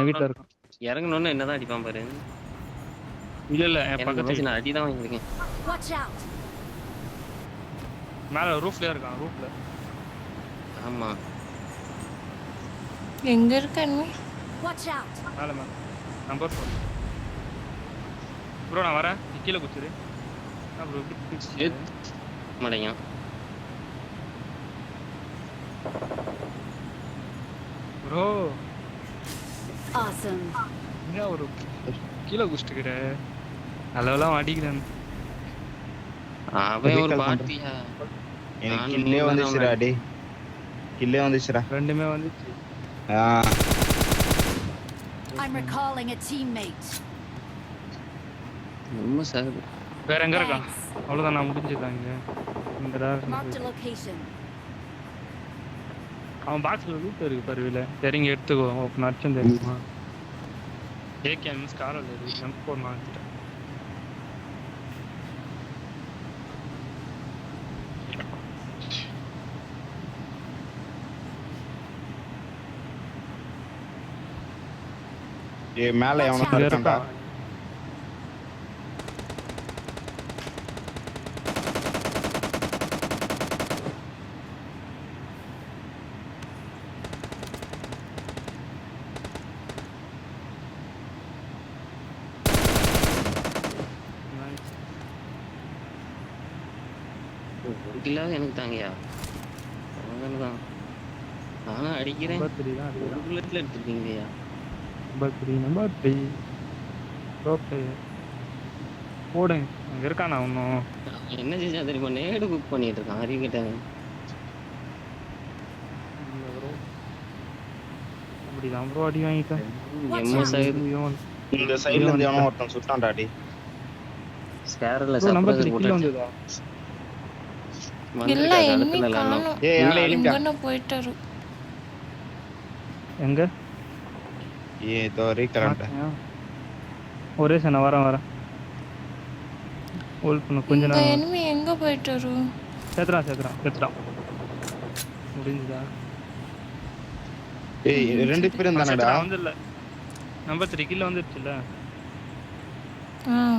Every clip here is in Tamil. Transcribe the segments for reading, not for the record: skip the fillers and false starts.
வீட்ல இருக்கான். இறங்கணும்னு என்னதான் அடிப்பான் பாரு. இல்ல என் எனக்கு பக்கத்துல நான் அடி தான் வாங்கியிருக்கேன். மேல ரூஃப்லயே இருக்கான். ரூஃப்ல. ஆமா. எங்க இருக்க நீ? மேல மேல. நம்பர் 4. ப்ரோ நான் வரேன். நீ கீழ குச்சிரு. நான் ப்ரோ மடையா. ப்ரோ. Awesome. என்ன ஒரு கீழ குச்சிட்டுக்கற. அளவலாம் அடிக்குறேன். அவன் ஒரு பாட்டியா. எனக்கு கில்லே வந்துச்சுடா டேய். கில்லே வந்துச்சுடா. ரெண்டுமே வந்துச்சு. I'm recalling a teammate. ரொம்ப சார். வேற எங்க இருக்கான்? அவ்வளவுதான் நான் முடிஞ்சிட்டாங்க. இங்கடா. Marked a location. அவன் பாக்ஸ்ல லூட் இருக்கு பரவில. சரிங்க எடுத்துக்கோ. ஓபன் அடிச்சு தெரியுமா? ஏகேஎம் ஸ்காரல் இருக்கு. M4 மாத்திட்டேன். ஏ மேல எவனோ இருக்கான்டா. ஒரு கில்லாவது எனக்கு தாங்கயா. அவ்வளவுதான். நானும் அடிக்கிறேன். ஒரு புல்லட்ல எடுத்துருக்கீங்கயா. நம்பர் 3 ஓகே போடு. அங்க இருக்கானா இன்னும்? என்ன செஞ்சா தெரியுமா? நேடு குக் பண்ணிட்டு இருக்கான். அறிவிக்கிட்டாங்க. அப்படிதான் ப்ரோ அடி வாங்கிட்டேன். இந்த சைடுல இருந்து எவனோ ஒருத்தன் சுட்டான்டா டேய். ஸ்கேரல்ல நம்பர் சர்ப்ரைஸ் 3 போட்டு வந்ததா? இல்ல எனிமி காணோம். ஏய் எங்கன போயிட்டாரு? எங்க? ஏ தோ ரீகரண்ட். ஒரே சன வரேன். ஹோல்ட் பண்ணு கொஞ்ச இந்த நேரம். எனிமி எங்க போயிட்டாரு? செத்ரா. முடிஞ்சதா? ஏய் ரெண்டு பேரும் தானடா. வந்துல்ல. நம்பர் 3 கில்ல வந்துச்சுல.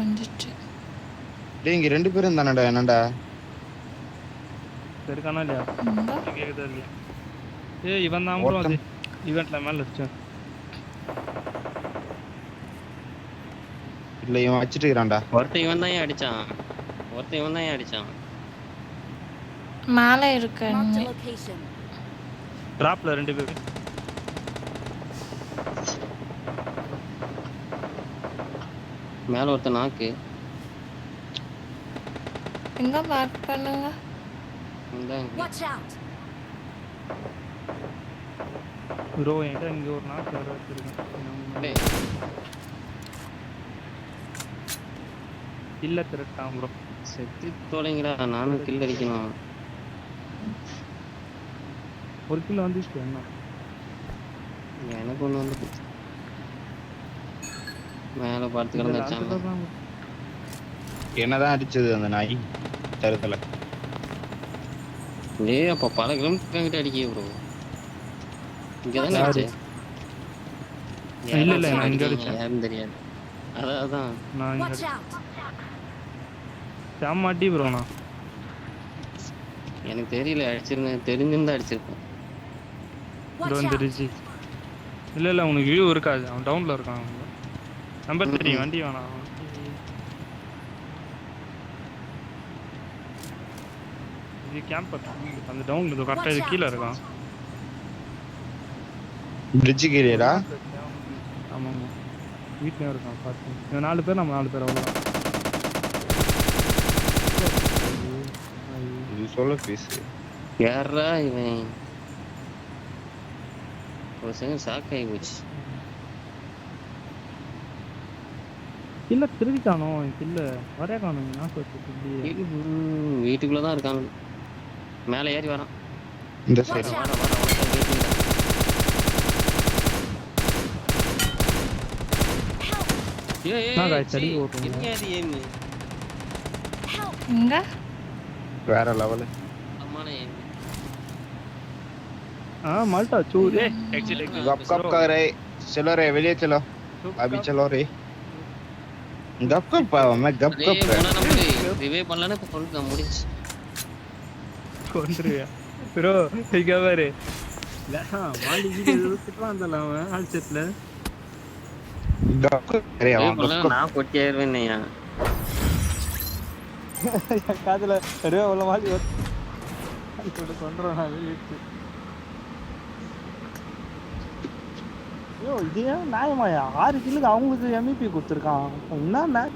வந்துச்சு. டேய் இங்க ரெண்டு பேரும் தானடா என்னடா? இருக்கானா இல்லையா? கேக்குதா இல்லையா? ஏய் இவன் தான் ப்ரோ அது ஈவென்ட்ல மேல வச்சு. இல்ல இவன் வச்சிட்டு இருக்கான்டா. ஒருத்தன் இவன் தான் அடிச்சான். மேல இருக்க Marked a எனிமி. location. டிராப்ல ரெண்டு பேர். மேல ஒருத்தன் நாக்கு. எங்க மார்க் பண்ணுங்க. Watch out. ப்ரோ என்கிட்ட இங்க ஒரு நாக்கு வேற வச்சிருக்கேன். இல்ல திரட்டான் ப்ரோ. செத்து தொலைங்கடா. நானும் கில் அடிக்கணும். ஒரு கில் வந்துச்சு என்ன? எனக்கு ஒண்ணு வந்து மேல பார்த்து கிடந்தாச்சாம. என்னதான் அடிச்சது அந்த நாய் தரத்துல. ஏய் அப்ப பல கிலோமீட்டர் கிட்ட அடிக்கே ப்ரோ. இங்க தான அடிச்சே. இல்ல நான் இங்க அடிச்சேன். யாரும் தெரியாது. அதான் நான் இங்க Watch out. சாமாட்டி ப்ரோ நான். எனக்கு தெரியல அடிச்சிருந்தேன். தெரிஞ்சிருந்தா அடிச்சிருப்பேன். ப்ரோ வந்துருச்சு. இல்ல உனக்கு வியூ இருக்காது. அவன் டவுன்ல இருக்கான். நம்பர் 3 வண்டி வேணாம். இது கேம்பர் அந்த டவுன்ல இது கரெக்ட்டா கீழ இருக்கான். பிரிட்ஜ் கீழடா. ஆமா வீட்லயே இருக்கான் பாத்து. இவன் 4 பேர் நம்ம 4 பேர் அவ்வளவுதான். இது சொல்ல பீஸ். யாரா இவன்? ஒரு செகண்ட் ஷாக் ஆகி போச்சு. இல்ல திருடி காணோம். இல்ல வரே காணோம். நான் சொல்லிட்டு வீட்டுக்குள்ள தான் இருக்கான். மேலே ஏறி வரான். இந்த சைடு வர நான் गाइस சரி ஓடுறேன். எங்க? வேற லெவல். அம்மானே माल्टा चूर एक्चुअली गप गप कर रहे चलो रे வெளியே चलो अभी चलो रे गप गप मैं गप அதே गप போனா நமக்கு ரிவே பண்ணலன்னா இப்ப சொல்லுங்க முடிஞ்சு. கொன்றுவியா ப்ரோ இங்க பாரு வாண்டி கீழே திட்டுவான் இருந்தாலும் அவன் ஆல் செட்ல गप अरे ரிவே गप பண்ணலன்னா நான் கொட்டியாயிருவேன்னையா. காதுல ரெவே உள்ள மாதிரி கொண்டுறோம் நான் வெளியிட்டு. ஐயோ இது ஏன் நியாயமாயா 6 கில்லுக்கு அவங்களுக்கு எம்இபி கொடுத்துருக்கான் என்ன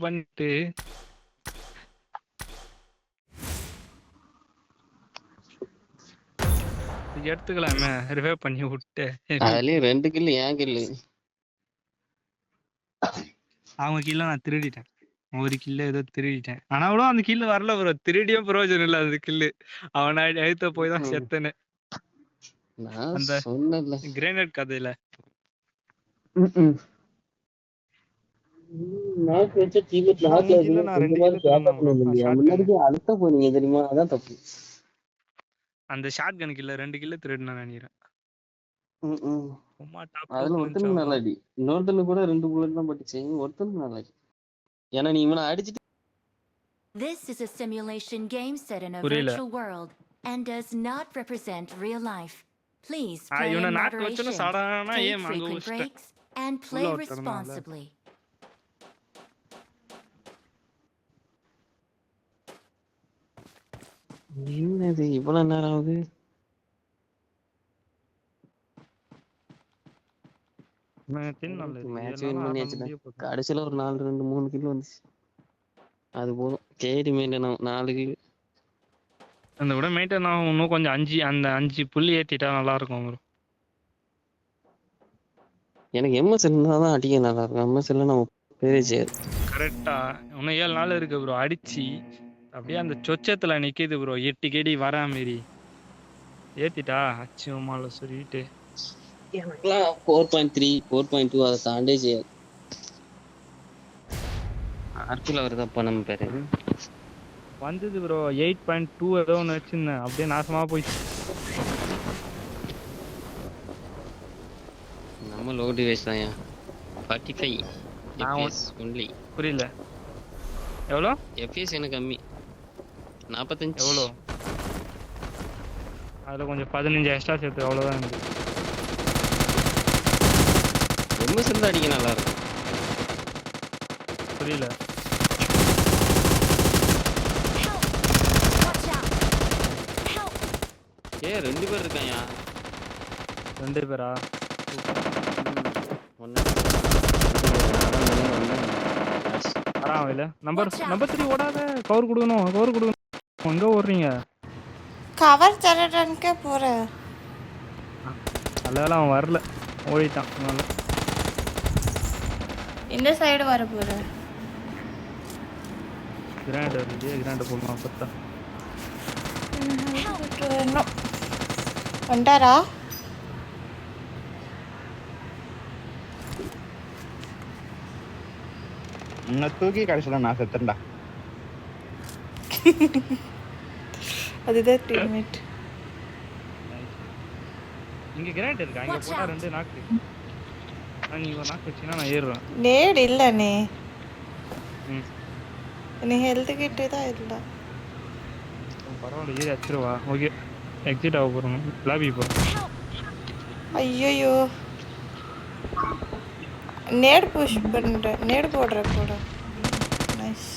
பண்ணிட்டு எடுத்துக்கலாமே ரிவே பண்ணி விட்டு அதுலயும் 2 கில்லு ஏன் கில்லு. அவங்க கில்ல நான் திருடிட்டேன். ஒரு கில்ல ஏதோ திருடிட்டேன். ஆனா கூட அந்த கில்லு வரல ப்ரோ. திருடியும் பிரயோஜனம் இல்ல அந்த கில்லு. அவனை எழுத்த போய் தான் செத்தனே. நான் அந்த சொன்னல கிரேனேட் கதையில நாக்கு வச்ச டீமேட் நாக்கு இல்ல நான் 2 கில்ல திருடினேன். முன்னாடியே அழுத்த போறீங்க தெரியுமா, அதான் தப்பு. அந்த ஷாட் கன் கில்ல 2 கில்ல திருடினேன் நினைக்கிறேன். சும்மா டாப் அதுல ஒருத்தனுக்கு நல்லா அடி, இன்னொருத்தனுக்கு கூட 2 புல்லட் தான் பட்டுச்சு, ஒருத்தனுக்கு நல்லா அடி. ஏன்னா நீ இவனை அடிச்சிட்டு. This is a simulation game set in a புரியல. virtual world and does not represent real life. Please play இவனை in நாக்கு வச்சோன்னு moderation, சடானா take ஏன் அங்க frequent வச்சிட்டேன். breaks, and play உள்ள ஒருத்தனால. responsibly. என்னது இவ்வளவு நேரம் ஆகுது? மேட்ச் வின் பண்ணியாச்சுடா. கடைசியில ஒரு 4 2 3 கிலோ வந்துச்சு, அது போதும். கேடி மெயின்டைன் 4 கிலோ அந்த விட மெயின்டைன் ஆகும். இன்னும் கொஞ்சம் 5 புள்ளி ஏத்திட்டா நல்லா இருக்கும் ப்ரோ. எனக்கு எம்எஸ் இருந்தாதான் அடிக்க நல்லா இருக்கும். எம்எஸ் இல்ல நம்ம பேரே செய்யாது. கரெக்டா இன்னும் 7 நாள் இருக்கு ப்ரோ. அடிச்சு அப்படியே அந்த சொச்சத்துல நிக்குது ப்ரோ. 8 கேடி வரா மாரி ஏத்திட்டா அச்சுமால சொல்லிட்டு எனக்குலாம் 4.3 4.2 அதை தாண்டே செய்யாது. ஆர்கில வருதப்பா நம்ம பேரு வந்தது ப்ரோ. 8.2 ஏதோ ஒன்று வச்சிருந்தேன், அப்படியே நாசமா போயிடுச்சு. நம்ம லோ டிவைஸ் தான். 45 FPS only. புரியல எவ்வளோ? FPS எனக்கு கம்மி 45. எவ்வளோ? அதில் கொஞ்சம் 15 எக்ஸ்ட்ரா சேர்த்து அவ்வளோதான் இருந்தது. எம்எஸ் இருந்தா அடிக்க நல்லா இருக்கும். புரியல. Watch out! Help! 2 பேர் இருக்காயா? 2 பேரா? வரா நம்பர் 3 ஓடாத. கவர் கொடுக்கணும். எங்க ஓடுறீங்க? கவர் தரடான்க்கே போகிறேன். அதெல்லாம் அவன் வரல, ஓடிட்டான். அதனால இந்த சைடு வர போகிறேன். கிராண்ட் வருது. கிராண்ட் போடலாம் பத்தா. வரணும். வந்துட்டாரா? உன்னை தூக்கி கடைசியில் நான் செத்தேன்டா. அதுதான் டீம்மேட். இங்க கிராண்ட் இருக்கா? இங்க போட்டா 2 நாக்கு. நீ ஒரு நாக்கு வச்சீங்கன்னா நான் ஏறுறேன். நேடு இல்லைண்ணே. ம் நீ ஹெல்த் கிட்டே தான் இல்லை. பரவாயில்ல, ஏறி அடிச்சிருவா. ஓகே எக்ஸிட் ஆக போகிறோம். லாபி போகிறோம். ஐயோ நேடு புஷ் பண்ணுறேன். நேடு போடுற கூட. நைஸ்.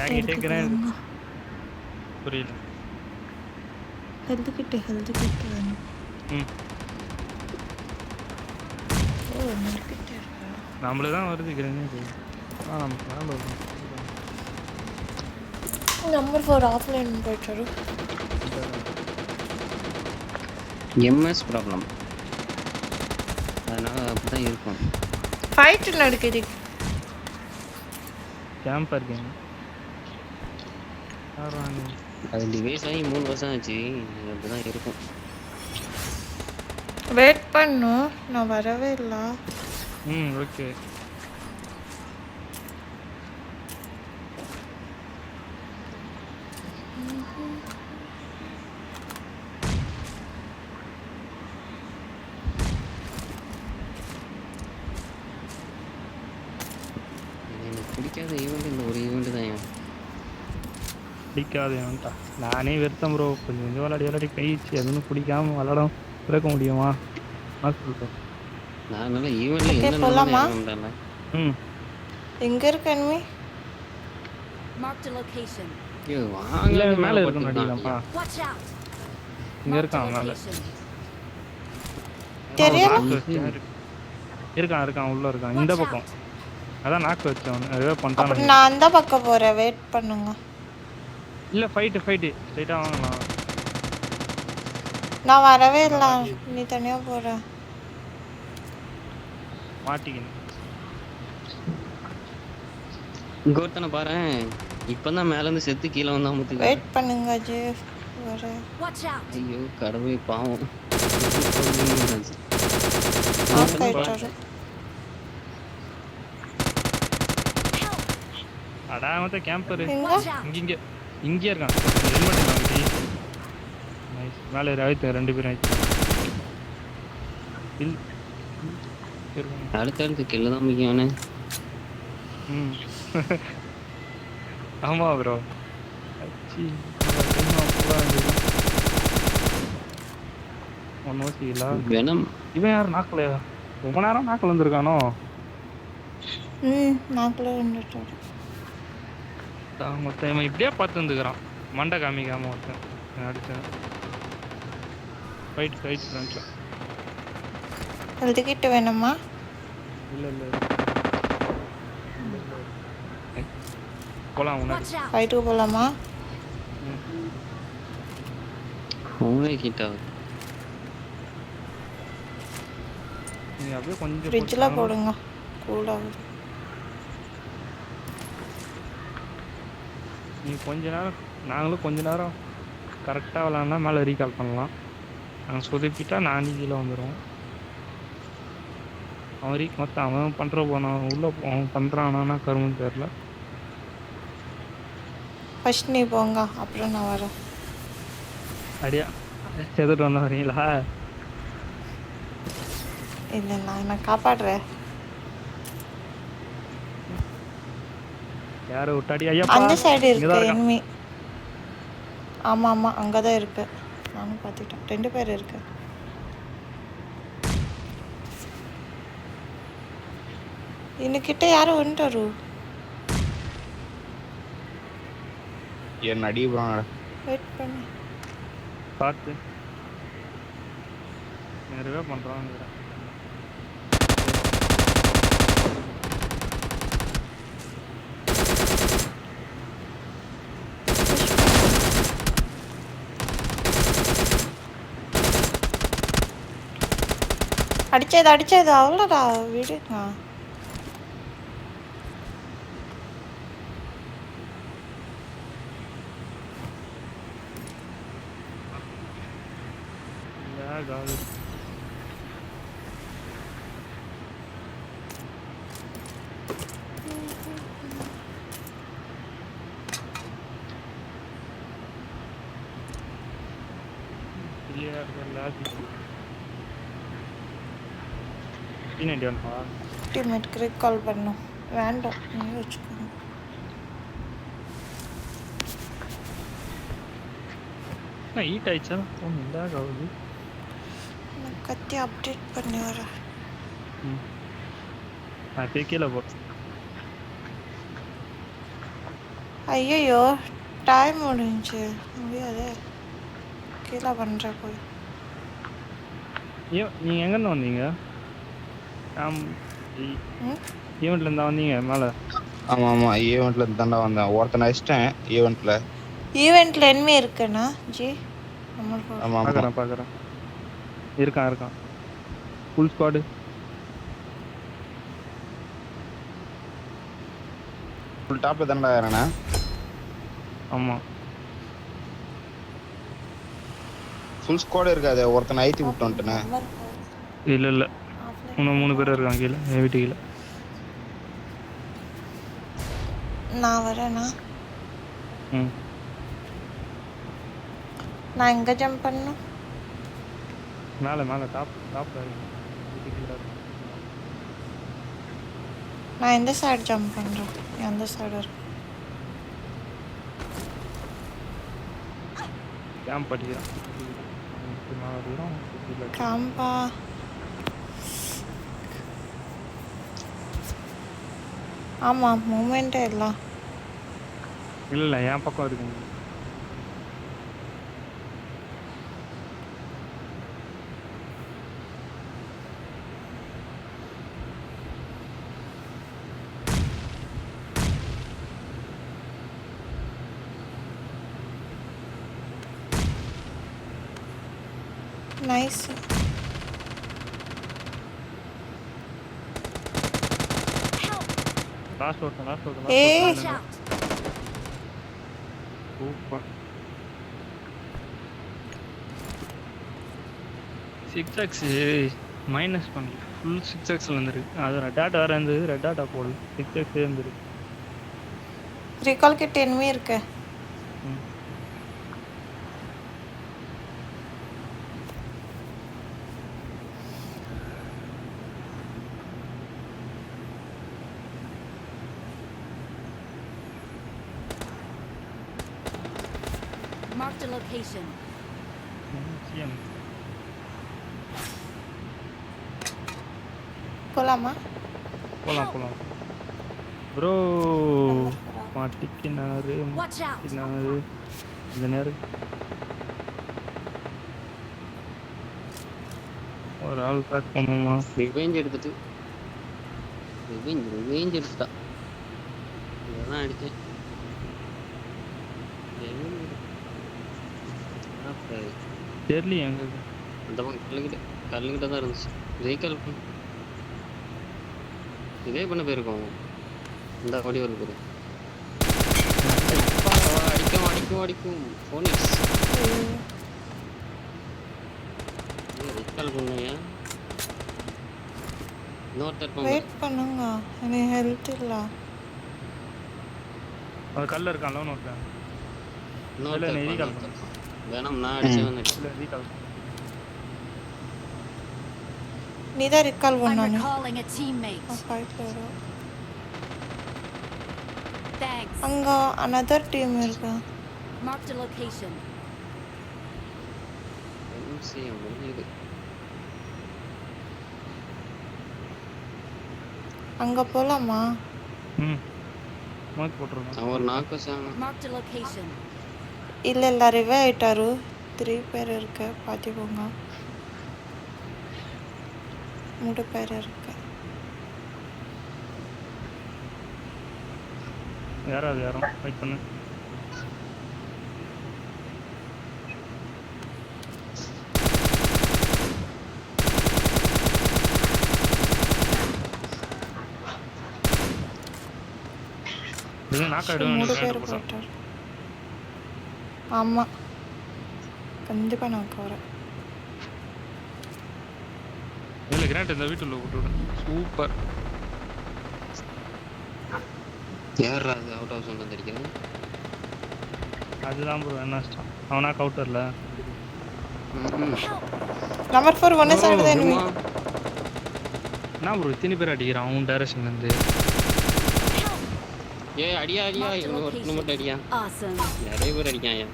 என்கிட்ட கிராண்ட் புரியல. ஹெல்த் கிட்ட ம் ஓ நெருக்கிட்டே இருக்கா. நம்மளுக்கு தான் வருது கிராண்ட். நமக்கு மேலே வரும். நம்பர் 4 ஆஃப்லைன் போயிட்டாரு. எம்எஸ் ப்ராப்ளம், அதனால அப்படிதான் இருக்கும். ஃபைட் நடக்குது. Camper game. யாரானு? அது டிவைஸ் வாங்கி 3 வருஷம் ஆச்சு. அப்படிதான் இருக்கும். வெயிட் பண்ணும், நான் வரவே இல்லை. ஓகே. எனக்கு பிடிக்காத ஈவெண்ட் இந்த ஒரு ஈவெண்ட் தான். பிடிக்காது வேண்டாம். நானே வெறுத்தேன் ப்ரோ. கொஞ்சம் கொஞ்சம் விளையாடி போயிடுச்சு. அதுன்னு பிடிக்காம விளையாட இருக்க முடியுமா? நான் சொல்றேன். நான் நல்லா ஈவெண்ட்ல Okay, என்ன போலாமா? நடந்தாலும் எங்க இருக்கு enemy? Marked a location. ஐயோ இல்ல வாங்க மேல இருக்கு அடிக்கலாமா? Watch out. இங்க Marked a இருக்கான் மேல. location. தெரியல. இருக்கான் உள்ள இருக்கான். இந்த பக்கம். அதான் நாக்கு வச்சவன். ஏதோ அப்ப பண்ணிட்டான். நான் அந்த பக்கம் போறேன், வெயிட் பண்ணுங்க. இல்ல ஃபைட் ஸ்ட்ரைட்டா வாங்கலாம். நான் வரவே இல்லை, நீ தனியா போற. மாட்டிக்கின்னு. இங்க ஒருத்தனை பாரு. இப்பதான் மேல இருந்து செத்து கீழே வந்தா முத்துக்கு. வெயிட் பண்ணுங்க ஜி, வரேன். Watch out. ஐயோ கடவுளே பாவம். ஆஃப் ஆயிட்டாரு. அடா மத்த கேம்பர். எங்க? Watch out. இங்க இருக்கான். ஹெல்மெட் வாங்கி. நைஸ். மேல ராய்த்து 2 பேரும் ஆயிச்சு. அடுத்தடுத்து கில்ல தான் முக்கியம்னு. ஆமா ப்ரோ. அச்சி. வெனம் இவன் யார் நாக்கலையா? ரொம்ப நேரம் நாக்கில் வந்திருக்கானோ? நாக்குல வந்துட்டாரு. மொத்தம் இவன் இப்படியே பார்த்து வந்துக்கிறான். மண்டை காமிக்காம ஒருத்தன் அடிச்சேன். Fight friends. எழுதிக்கிட்டு வேணுமா? இல்ல போலாம் உனக்கு. Watch out. ஃபைட்டுக்கு போலாமா? அவனே கிட்ட நீ அப்படியே கொஞ்சம் ஃப்ரிட்ஜில் போடுங்க, கூலாகுது. நீ கொஞ்ச நேரம், நாங்களும் கொஞ்ச நேரம் கரெக்டாக விளாட்னா மேலே ரீகால் பண்ணலாம். நாங்கள் சொதப்பிட்டா நானே கீழே வந்துடுவோம். அவன் மொத்தம் அவன் பண்ணுற போனான் உள்ளே அவன் பண்ணுறானா கருமுன்னு தெரில. ஃபர்ஸ்ட் நீ போங்க, அப்புறம் நான் வரேன். அடியா செதுட்டு வந்த வரீங்களா? இல்லை, நான் காப்பாடுறேன். யாரை விட்டாடி? ஐயா அந்த சைடு இருக்கு enemy. ஆமாம் அங்கே தான் இருக்கு. நானும் பார்த்துட்டேன், 2 பேர் இருக்கு. இன்னக்கிட்ட யாரும் வந்துட்டாரு. என்ன அடி ப்ரோ. வெயிட் பண்ணு. பார்த்து நிறைவே பண்ணுறான். அடிச்சது அவ்வளோடா, விடுங்க. டீம்மேட்க்கு கால் பண்ணும். வேண்டாம், நீங்க வச்சுக்கோங்க. ஹீட் ஆயிடுச்சா? ஆகுது. நான் கத்தி அப்டேட் பண்ணி வரேன். கீழே போ. ஐயோ டைம் முடிஞ்சு முடியாது. கீழே பண்ணுற போய். நீங்கள் எங்கேருந்து வந்தீங்க? ஈவெண்ட்லேருந்து வந்தீங்க மேலே? ஆமாம் ஈவெண்ட்ல தாண்டா வந்தேன். ஒருத்தனை அடிச்சிட்டேன் ஈவெண்ட்ல enemy இருக்குண்ணா ஜி. ஆமாம் பார்க்குறேன். இருக்கான் ஃபுல் ஸ்குவாடு. ஃபுல் டாப்ல தானடா ஏறனா? ஆமா. ஃபுல் ஸ்குவாட் இருக்காது. ஒருத்தனை ஐத்தி விட்டு வந்துட்டேனே. இல்ல இன்னும் 3 பேர் இருக்காங்க கீழே என் வீட்டு கீழே. நான் வரேனா? ம். நான் எங்க ஜம்ப் பண்ணணும்? மேலே டாப்ல வீட்டு கீழே. நான் எந்த சைடு ஜம்ப் பண்றேன்? எந்த சைடு இருக்கு? கேம்ப் அடிக்கிறான். காம்பா ஆமா மூமெண்டே இல்ல. இல்ல என் பக்கம் இருக்குங்க. நைஸ். லாஸ்ட் ஓட்டம் ஏய். Watch out! Super. 6x minus பண்ணல. ஃபுல் 6xல இருந்திருக்கு. அது ரெட் டாட் வேற இருந்தது. ரெட் டாட்டா போடல. 6x இருந்திருக்கு. recall kit enemy இருக்கு. Marked a location. சிஎம் போலாமா? போலாம் ப்ரோ. மாட்டிக்கினாரு Watch out! இந்த நேரம் ஒரு ஆள் பேக் பண்ணுமா? ரிவெஞ்ச் எடுத்துட்டு ரிவெஞ்ச் எடுத்துட்டா. இதெல்லாம் அடிச்சேன். தெரியல எங்க அந்த பக்கம் கல்லுக்கிட்ட தான் இருந்துச்சு. ரீகால் இதே பண்ண போயிருக்கோம். இந்த வடி ஒரு பேரு அடிக்கும் போனிக்ஸ் ரீகால் பண்ணுங்க. இன்னொருத்தர் வெயிட் பண்ணுங்க. எனக்கு ஹெல்த் இல்ல. அது கல்ல இருக்கான்ல ஒருத்தன். இன்னொருத்தர் வேணாம் நான் அடிச்சே வந்துட்டேன். இல்ல ரீகால். நீதான் recall I'm பண்ணானே. recalling a teammate. ஃபைட்ல வர. Thanks. அங்க another team இருக்கு. Marked a location. முடியுது. அங்க போலாமா? மார்க் போட்டுருக்கோம். அவன் ஒரு நாக்கு சாங்க. Marked a location. இல்ல ரிவே ஆயிட்டாரு. 3 பேர் இருக்கு. பாத்துக்கோங்க. 3 பேர் இருக்கு. யாரும் வெயிட் பண்ணு. இது நாக்காயிடும். 3 பேர் போட்டார். ஆமா கண்டிப்பா நான் வரேன். இல்ல கிராண்ட் இந்த வீட்டுல விட்டுடு. சூப்பர். யாரா அது அவுட் ஆஃப் ஜோன் வந்திருக்கேன். அதுதான் ப்ரோ என்ன ஸ்டாப். அவனா கவுட்டர்ல. நம்பர் 4 ஒண்ணே சைடு தான் enemy. நான் ப்ரோ இத்தனை பேர் அடிக்கிறான் அவன் டைரக்ஷன்ல இருந்து. ஏய் அடியா ஒரு மட்டும் அடியா. Awesome. நிறைய பேர் அடிக்காங்க.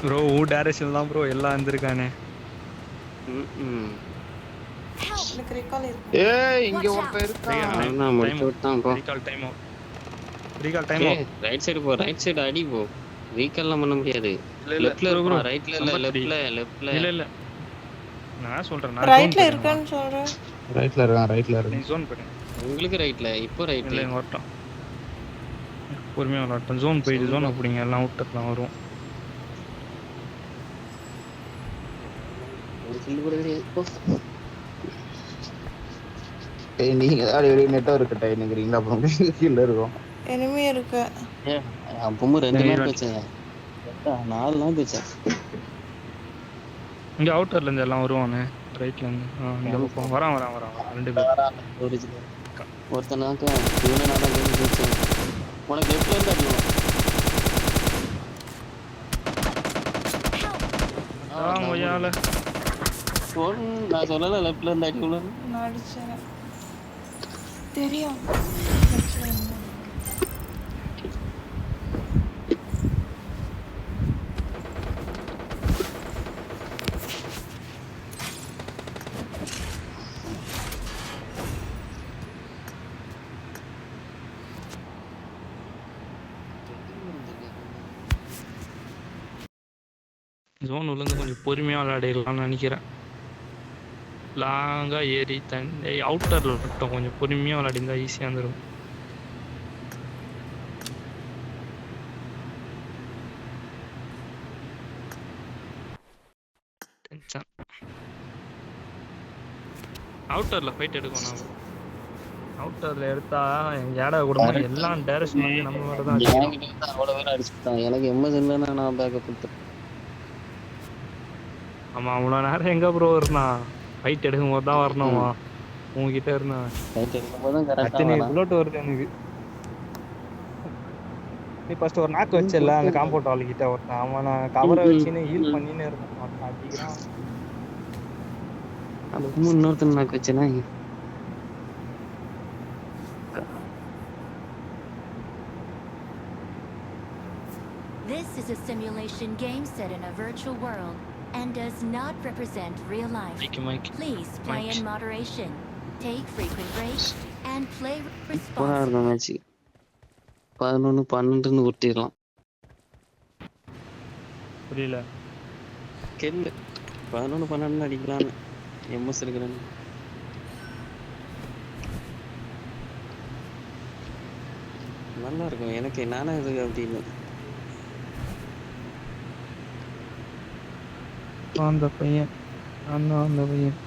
ப்ரோ டைரக்ஷன் தான் ப்ரோ எல்லாம் வந்திருக்கானே. எனக்கு recall இருக்கு. ஏய் இங்க ஒருத்தன் இருக்கான். நான் முடிச்சு விட்டான் போ. ரீகால் டைம் ரைட் சைடு போ. ரைட் சைடு அடி போ. ரீகால்லாம் பண்ண முடியாது. லெஃப்ட்ல ப்ரோ. ரைட்ல இல்ல லெஃப்ட்ல. இல்ல நான் சொல்றேன். நான் ரைட்ல இருக்கான்னு சொல்றேன். ரைட்ல இருக்கான். நீ ஜோன் போடு. உங்களுக்கு ரைட்ல இப்போ ரைட்ல. இல்ல இங்க வரட்டும். பொறுமையா வரட்டும். ஜோன் போயிடு. ஜோன் அப்படிங்க எல்லாம் அவுட்டர்லாம் வரும். ஒரு கில் கூட போ. ஏய் நீங்க தான் வெளிய நெட்வொர்க் கட் ஆயிடுங்கறீங்களா? அப்புறம் கீழ இருக்கும். எனிமே இருக்கு. ஏ அப்பவும் 2 இரு நாள் வண்டி. வச்சேன். 4 நாள் வச்சேன். இங்க அவுட்டர்ல இருந்து எல்லாம் வருவானே ரைட்ல இருந்து. இந்த பக்கம் வரான் 2 பேர். ஒரிஜினல் ஒருத்தனாக்க இவனை நான் தான் வச்சேன். உனக்கு லெஃப்ட்ல இருந்து அடிக்கணும். கொய்யால நான் சொல்லல லெஃப்ட்ல இருந்து அடி விழுந்து. நான் அடிச்சேன். தெரியும். ஜோன் உள்ள இருந்து கொஞ்சம் பொறுமையா விளையாடிடலாம்னு நினைக்கிறேன். லாங்கா ஏறி தண்ணி அவுட்டர்ல மட்டும் கொஞ்சம் பொறுமையா விளையாடிருந்தா ஈஸியா இருந்துரும். அவுட்டர்ல ஃபைட் எடுக்கணும். அவுட்டர்ல எடுத்தா ஏடா குடும்பம் எல்லாம் டைரக்ஷன் வந்து நம்ம மேல தான் அடிக்கும். என்கிட்ட இருந்து அவ்வளவு பேர் அடிச்சுட்டான். எனக்கு எம்எஸ் இல்லைன்னா நான் பேக்கப் கொடுத்தேன். ஆமா அவ்வளோ நேரம் எங்க ப்ரோ இருந்தான்? ஃபைட் எடுக்கும் போது தான் வரணுமா உங்ககிட்ட இருந்தா? ஃபைட் எடுக்கும்போது தான் கரெக்டாக அத்தனை வரான். புல்லட் வருது எனக்கு. நீ ஃபர்ஸ்ட் ஒரு நாக்கு வச்சல அந்த காம்பவுண்ட் வால் கிட்ட ஒருத்தன் அவன் நான் கவரை வச்சுன்னு ஹீல் பண்ணினே இருக்கான். அடிக்கிறான். அப்பவும் இன்னொருத்தன் நாக்கு வச்சேன்னா This is a simulation game set in a virtual world and does not represent real life. Mic Please play in moderation, take frequent breaks, and play போனா responsibly. இருக்கும் மேட்ச்சு 11-12 ஒட்டிடலாம். புரியல. கெல்லு 11-12 அடிக்கலான்னு எம்எஸ் இருக்கிறேன்னு. நல்லா இருக்கும் எனக்கு. நானே இது அப்படின்னு அந்த பையன் அந்த பையன்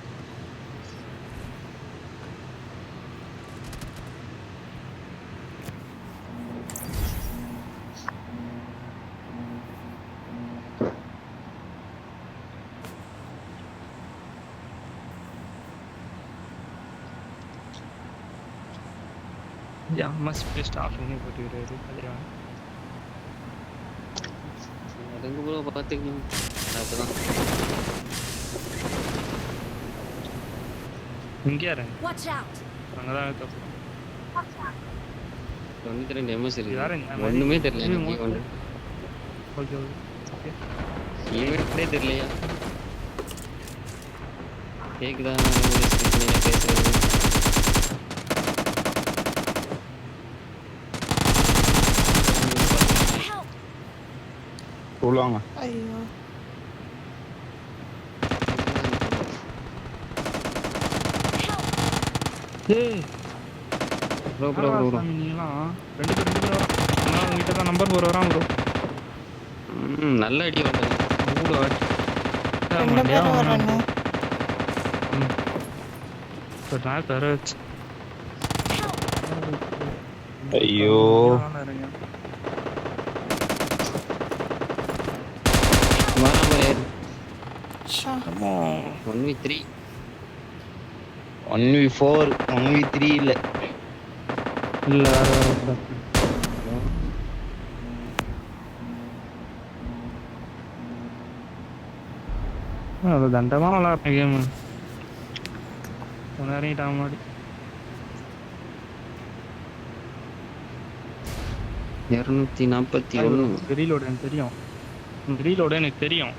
எம்எஸ் ஸ்டாஃப் பண்ணி போட்டுக்கிறாரு. ரெண்டு கூட பார்த்துக்கணும். அப்பதான் இங்கே யாரு? Watch out! அங்கதான் தப்பு. 92 எம்எஸ் இருக்கு. யாரு? ஒண்ணுமே தெரியல எனக்கு. Okay okay. ஈவென்ட்டே தெரியலையா? கேக்குதா நீங்க பேசுறது? சொல்லுவாங்க. ஐயோ ஏய் ப்ரோ ப்ரோ ப்ரோ ப்ரோ நீங்களாம் ரெண்டு பேர் வரான். நான் உங்ககிட்ட தான் நம்பர் 4 வரான் ப்ரோ. நல்ல ஐடியா வந்தது. கூட 2 பேர் வரானே. இப்போ நான் தர வச்சு. ஐயோ மாறாமலே ச்சா. 1v3 1v4 1v3 இல்ல இல்ல அது தண்டமா விளாட்ற கேமு. இறங்கிட்டான் முன்னாடி. 241 ரீலோடு எனக்கு தெரியும். ரீலோடு எனக்கு தெரியும்.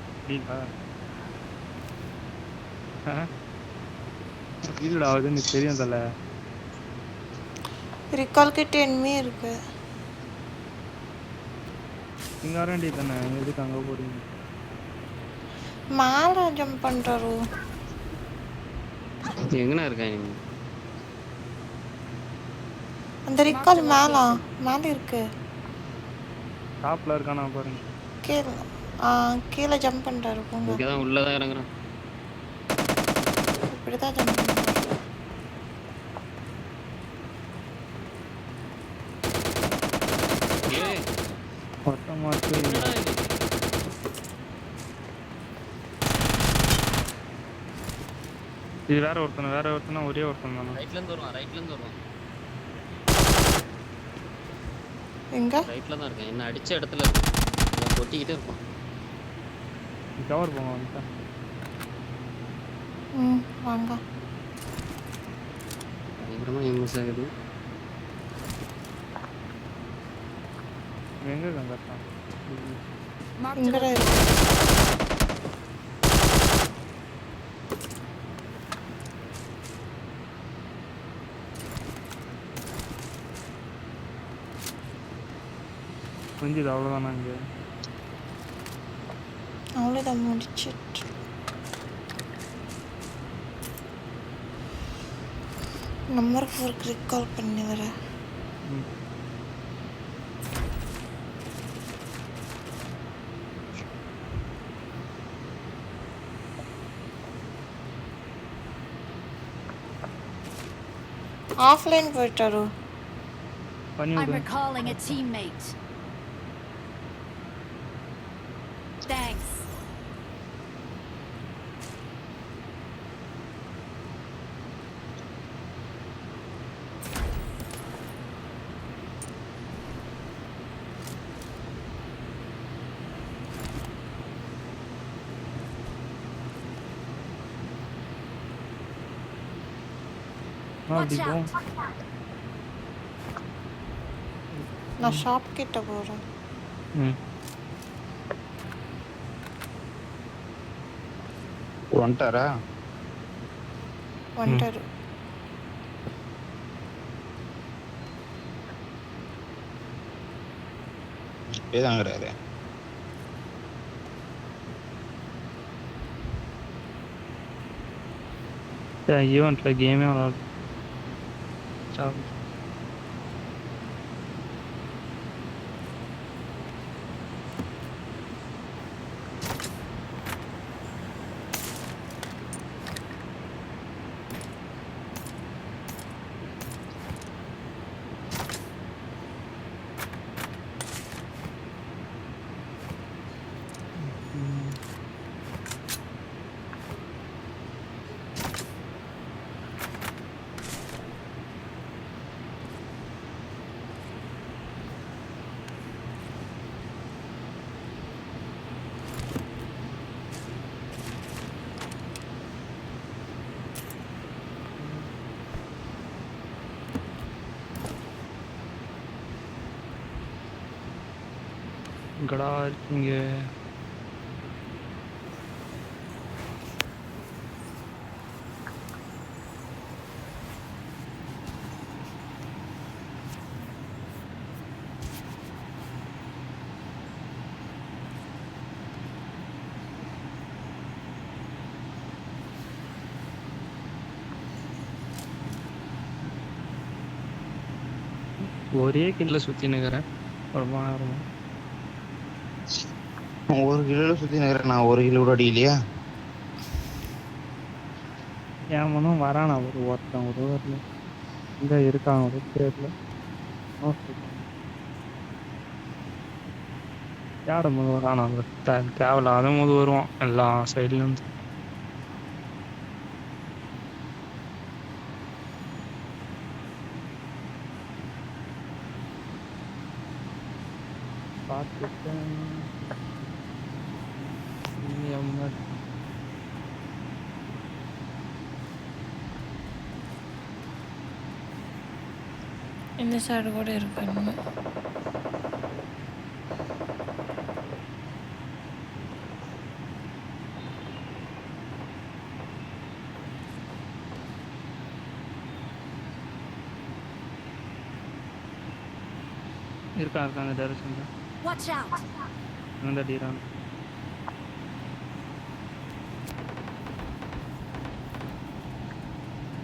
ரீலோட் ஆகுது எனக்கு தெரியும் தல. ரிகால் கிட்ட எனிமே இருக்கு. இங்க வர வேண்டியது தானே? எதுக்கு அங்க போறீங்க? மேல ஜம்ப் பண்றாரு. எங்கனா இருக்காங்க நீங்க? அந்த ரிகால் மேல இருக்கு. டாப்ல இருக்கானா பாருங்க. கீழே ஜம்ப் பண்றாரு. போங்க. இங்க தான் உள்ள தான் இறங்குறான். இப்படிதான் ஜம்ப் பண்றாரு. மத்து என்னடா இது? இது வேற ஒருத்தனா ஒரே ஒருத்தன் தானா? ரைட்ல இருந்து வருவான். எங்க ரைட்ல தான் இருக்கேன். என்ன அடிச்ச இடத்துல இருக்கு. அவன் கொட்டிக்கிட்டே இருப்பான். கவர் போங்க வந்துட்டேன். ம் வாங்க பயங்கரமா எம்எஸ் ஆகுது. எங்க இருக்கான் கரெக்டா? Marked a இங்கடா location. இருக்கு புரிஞ்சுது அவ்வளோதானா இங்கே? அவ்வளோதான் முடிச்சிட்டு நம்பர் 4 ரீகால் பண்ணி வரேன். ம். ஆஃப்லைன் போயிட்டாரு. பண்ணி I'm விடு. recalling a teammate. Thanks. அப்படி Watch போ. out. நான் ஷாப் கிட்ட போகிறேன். ம். வந்துட்டாரா? வந்துட்டாரு. ஏதாங்கிறாரு? ஈவெண்ட்ல கேமே விளாடு. சாவு. எங்கடா இருக்கீங்க? ஒரே கில்ல சுத்தி நிக்கிறேன். ரொம்ப நேரமா. ஒரு கிலோ சுத்தி நிக்கிறேன். நான் ஒரு கிலோ கூட அடிக்கலையா? ஏமனும் வரானா ஒருத்தன் ஒரு வரல. இங்க இருக்கான் ஒரு பேர்ல. யாரும் போது வரானா? தேவையில்லாத போது வருவான் எல்லா சைட்ல இருந்து. பார்த்துட்டேன். இந்த சைடு கூட இருக்கு இன்னும். இருக்கான் அந்த டைரக்ஷன்ல. Watch out. அந்த டீரான்.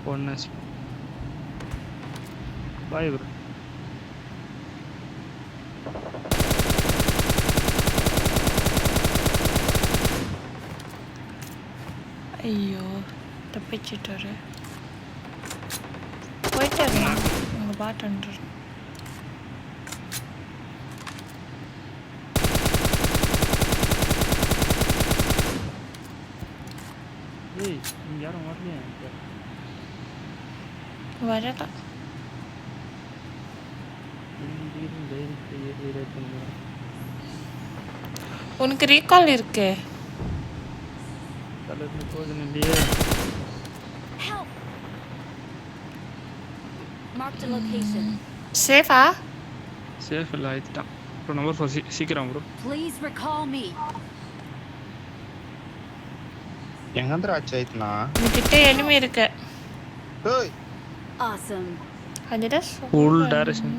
பொன்னஸ். Bye bro. ஐயோ தப்பிச்சிட்டாரு. போயிட்டாரு உங்கள் பாட்டு. டேய் இங்க யாரும் வரலையா வரலாம். உனக்கு ரீகால் இருக்கு. போகுதுன்னு இல்லையே. Help! Marked a location. சேஃபா? சேஃப் இல்லை ஆயிடுட்டான். ப்ரோ நம்பர் 4 சீக்கிரம் ப்ரோ. Please recall me. எங்கந்திர ஆச்சு ஆயிட்டுனா உன்கிட்ட எனிமி இருக்கு. டேய் Awesome. அதுதான் ஃபுல் டைரக்ஷன்.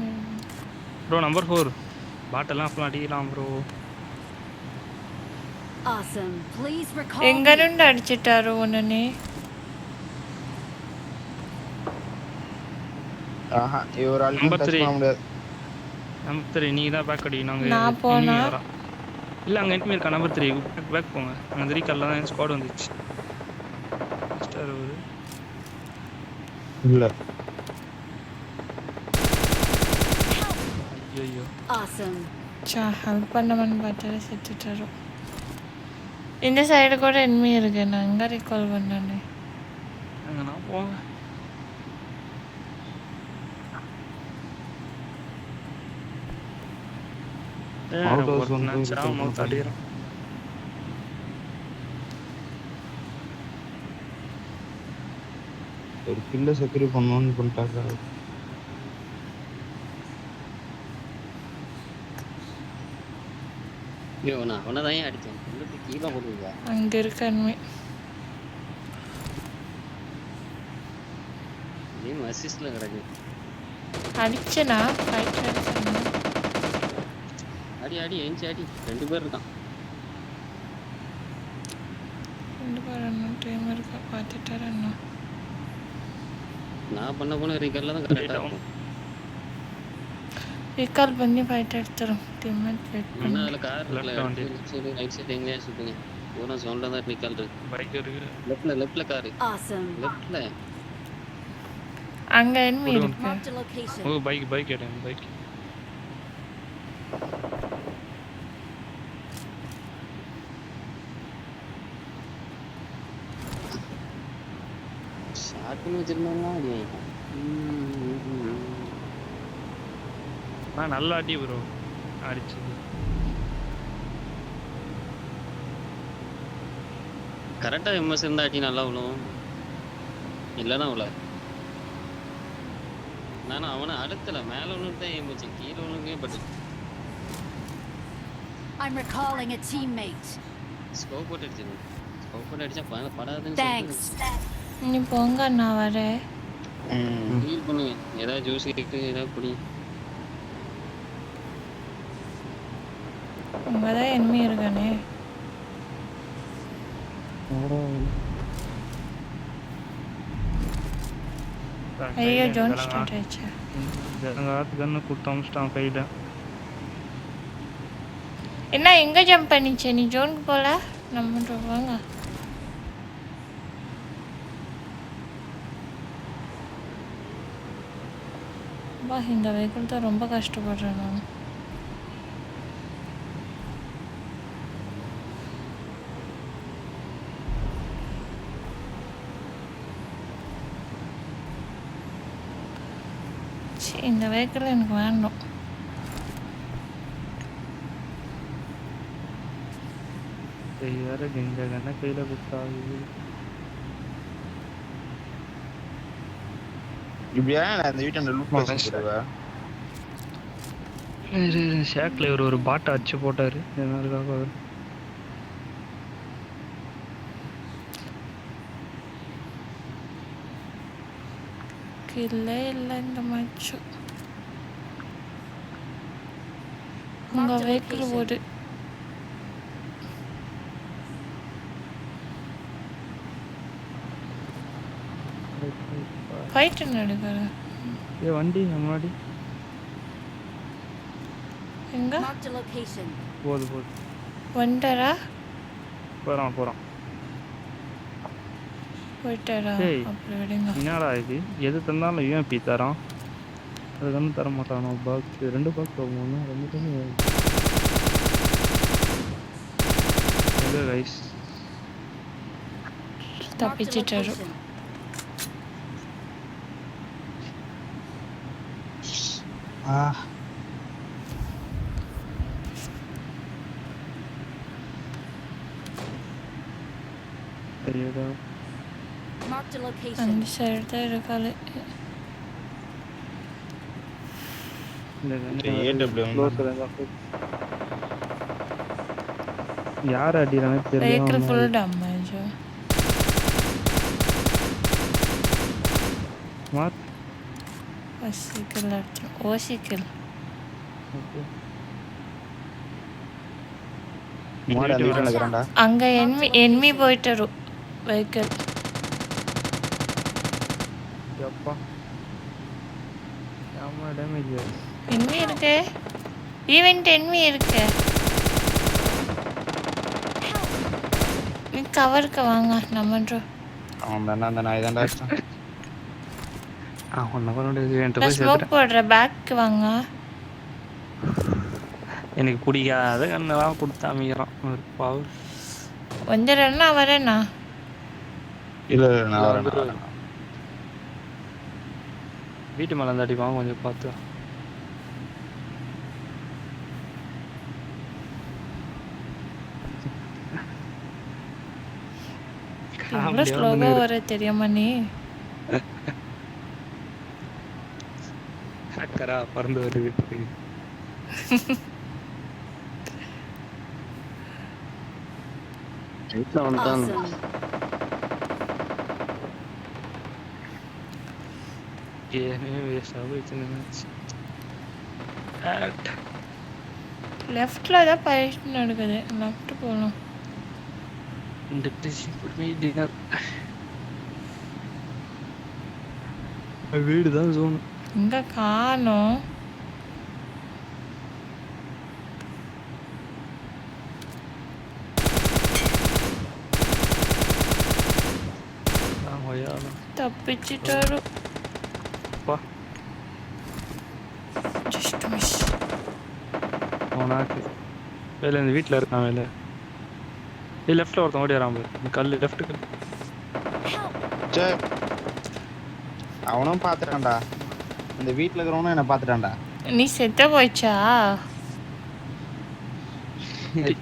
ப்ரோ நம்பர் 4 பாட்டெல்லாம் ஃபுல்லாக அடிக்கலாம் ப்ரோ. Awesome. Please recall எங்க me. இருந்து அடிச்சிட்டாரு உடனே? ஆஹா இவர் ஆல்ரெடி Number டச் 3. பண்ண முடியாது. நம்பர் 3 நீங்க தான் பேக் அடிக்கணும். அங்க நான் போனா? enemy வரா. இல்ல அங்க enemy இருக்கா நம்பர் 3 பேக் போங்க. அங்க ரீகால்ல தான் ஸ்குவாட் வந்துச்சு. ஸ்டார் ஒரு இல்ல ஐயோ Awesome. சா ஹெல்ப் பண்ணவன்னு பார்த்தா செத்துட்டாரு. இந்த சைடு கூட எனிமி இருக்கு. நான் எங்க ரீகால் பண்ணனே? அங்க நான் போங்க. Out of zone போய் சாவு மவுத் அடிறான். ஒரு கில்ல செக்யூர் பண்ணனும்னு பண்ணிட்டாங்க. ஐயோ நான் அவனை தான் அடித்தேன். உள்ளுக்கு கீழே போட்டுருக்கா. அங்க இருக்க எனிமி. கேம் அசிஸ்ட்ல கிடக்கு. அடிச்சனா ஃபைட் அடிச்சனா? அடி அடி எஞ்சி அடி. 2 பேர் இருக்கான். ரெண்டு பேரும் டைம் இருக்கா பார்த்துட்டாரு என்ன? நான் பண்ண போன ரீகால்ல தான் கரெக்டாக இருக்கும். ரீகால் பண்ணி ஃபைட் எடுத்துரும். டீம்மேட் வெயிட் ஆனால் பண்ணி. அதில் கார் Left இருக்குல்ல, வண்டி. லெஃப்ட் சைடு ரைட் சைடு எங்கேயா சுற்றுங்க. பூரா ஜோனில் தான் ரீகால் இருக்கு. பைக் இருக்கு. லெஃப்ட்ல காரு. Awesome. லெஃப்ட்ல அங்க எனிமி ஒரு- இருக்கு. Marked a location. ஓ பைக் எடுங்க பைக். ஷாட்டுன்னு வச்சிருந்தோம்னா அடி வாங்கிட்டான். நான் நல்லா அடி ப்ரோ அடிச்சது. கரெக்டாக எம்எஸ் இருந்தா அடி நல்லா விழும். இல்லைன்னா விழ. நானும் அவனை அடுத்தல மேலே ஒன்று தான் ஏம்பிச்சேன். கீழே ஒன்றுமே பட்டு I'm recalling a teammate. Scope போட்டு அடிச்சிருந்தேன். ஸ்கோப் போட்டு அடிச்சா படாதுன்னு Thanks. நீ போங்க நான் வரேன். ஃபீல் பண்ணுவேன். ஏதாவது ஜூஸ் கேட்டு ஏதாவது குடி. அங்கதான் எனிமி இருக்கானே. ஐயோ ஜோன் ஸ்டார்ட் ஆயிடுச்சு. கன்னு கொடுத்து அமிச்சிட்டான் கையில. என்ன எங்க ஜம்ப் பண்ணிச்சே? நீ ஜோனுக்கு போல நம்ம வாங்க. வா இந்த வெஹிக்கிள் தான் ரொம்ப கஷ்டப்படுறேன் நான். சரி இந்த வெஹிக்கிள் எனக்கு வேண்டாம். வேற கெஞ்ச கண்ண கையில கொடுத்தாங்க. இப்படியா நான் இந்த வீட்டை லூட் பண்ணிடுவேன். ஷேக்ல ஒரு பாட்டை அடிச்சு போட்டாரு. என்னதுக்காக அவர் கில்லே இல்லை இந்த மேட்ச். உங்க வெஹிக்கிள் ஓடு. ஃபைட் நடக்குது. ஏ வண்டி முன்னாடி எங்க Marked a location. போகுது வந்துட்டாரா? போறான். போயிட்டாரா? டேய். அப்புறம் விடுங்க. என்னடா இது எது தந்தாலும் யூஎம்பி தரான். அது தானே தர மாட்டானோ. பாக்ஸ் 2 பாக்ஸ் வாங்கணும். 2 கைஸ் தப்பிச்சிட்டாரு. Marked a location. அந்த சைடு தான் இருக்காது. யார் அடிக்கிறானே வெஹிக்கிள் தெரியல. Full damage. மாத் ஓசிக்கில் அடிச்சோம். ஓசிக்கில் மாடு அந்த வீட்டுல இருக்கிறான்டா. அங்க என்மி போயிட்டாரு வெஹிக்கிள். அப்பா ஆமா டேமேஜ். என்மி இருக்கு. ஈவென்ட் என்மி இருக்கு. நீ கவருக்கு வாங்க நம்ம. அவன் தானே அந்த நாய் தான்டா அடிச்சான். ஒன்ன பண்ண நான் ஸ்மோக் போடுறேன். பேக்கு வாங்க. எனக்கு பிடிக்காத கண்ணெல்லாம் கொடுத்து அமைக்கிறான் ஒரு பவர். வந்துடுறேன்னா வரேண்ணா. இல்ல நான் வரேன். வீட்டு மேலே வந்து அடிப்பாங்க கொஞ்சம் பார்த்து. எவ்வளோ ஸ்லோவாக வர தெரியாமா நீ? அக்கரா பறந்து வருது வீட்டுக்கு. வந்துட்டான். Awesome. கேமே வேஸ்டாக போயிடுச்சு. லெஃப்டில் தான் பயிற்சி நடக்குது. லெஃப்ட் போகணும். டின்னர் வீடு தான் ஜோன். இங்கே காணோம். தப்பிச்சிட்டாரு. Just miss. உனக்கு வேலை இந்த வீட்டில் இருக்கான் வேலை. லெஃப்டில் ஒருத்தன் ஓடி வரான் பாரு. இந்த கல் லெஃப்ட் கல். அவனும் பாத்துட்டான்டா. இந்த வீட்டுல இருக்கிறவனும் என்ன பாத்துட்டான்டா. நீ செத்த போயிச்சா?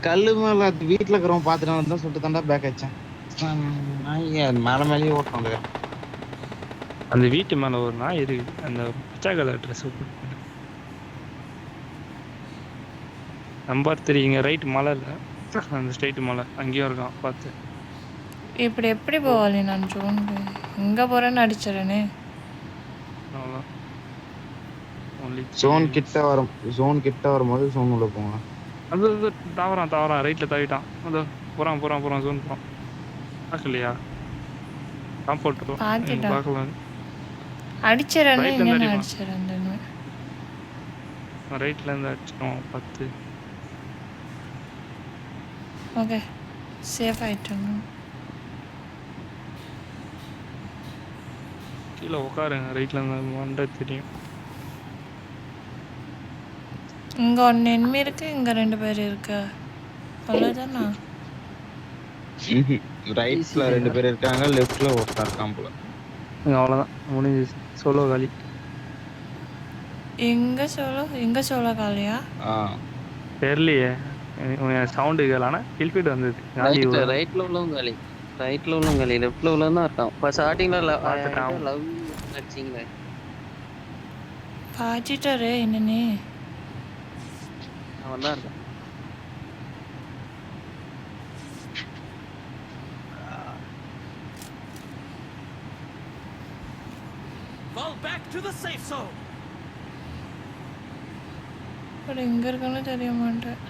கல்லு மேல வீட்டுல இருக்கிறவன் பாத்துட்டான் தான் சொல்லிட்டு தான்டா பேக் ஆயிடுச்சேன். மேல மேலேயே ஓட்டான். அந்த வீட்டு மேலே ஒரு நாய் இருக்கு. அந்த பச்சை கலர் ட்ரெஸ் நம்பர் 3 இங்கே ரைட் மலை இல்லை, அந்த ஸ்ட்ரைட் மலை அங்கேயும் இருக்கான் பார்த்து. இப்படி எப்படி போவாளி நான் ஜோனுக்கு? எங்கே போகிறேன்னு அடிச்சிடறேனே. அவ்வளோதான். ஜோன் கிட்ட வரும்போது ஜோன் உள்ள போங்க. அது தாவறான் ரைட்டில் தாவிட்டான். அதோ போகிறான் ஜோன் போகிறான். பார்க்கலையா? காம்பவுண்ட் பார்த்துட்டான். பார்க்கலாம். அடிச்சிடறேன்னு Right ல எங்கே இருந்து அடிச்சிடறேன்? ரைட்லேருந்து அடிச்சிட்டோம் 10. ஓகே சேஃப் ஆகிட்டோம். கீழே உட்காருங்க. ரைட்டில் இருந்து மண்டை தெரியும். இங்கே ஒன்று என்மி இருக்கு, இங்கே 2 பேர் இருக்கு. அவ்வளோதானா? ரைட்ல 2 பேர் இருக்காங்க, லெஃப்ட்ல ஒருத்தன் இருக்கான் போல. அவ்வளோதான் முடிஞ்சிச்சு. சோலோ காலி. எங்கே சோலோ காலியா? தெரியலையே, சவுண்டு கேளானா கில்ஃபீட் வந்தது. ரைட்ல உள்ளவங்க காலி. லெஃப்ட்ல உள்ளவன் தான் இருக்கான். இப்போ ஸ்டார்டிங்ல பார்த்துட்டான். லவ் அடிச்சிங்களே. பாச்சிட்டாரு என்னன்னு. அவன் தான் இருக்கான். Fall back to the safe zone. But எங்கே இருக்கான்னு தெரிய மாட்டேன்.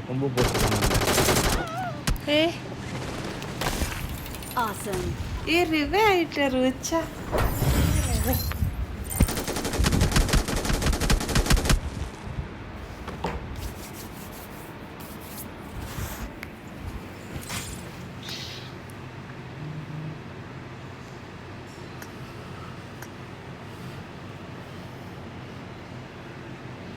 கொம்பு போட்டுருக்காங்க. Awesome. ரிவே ஆயிட்டாரு வச்சா.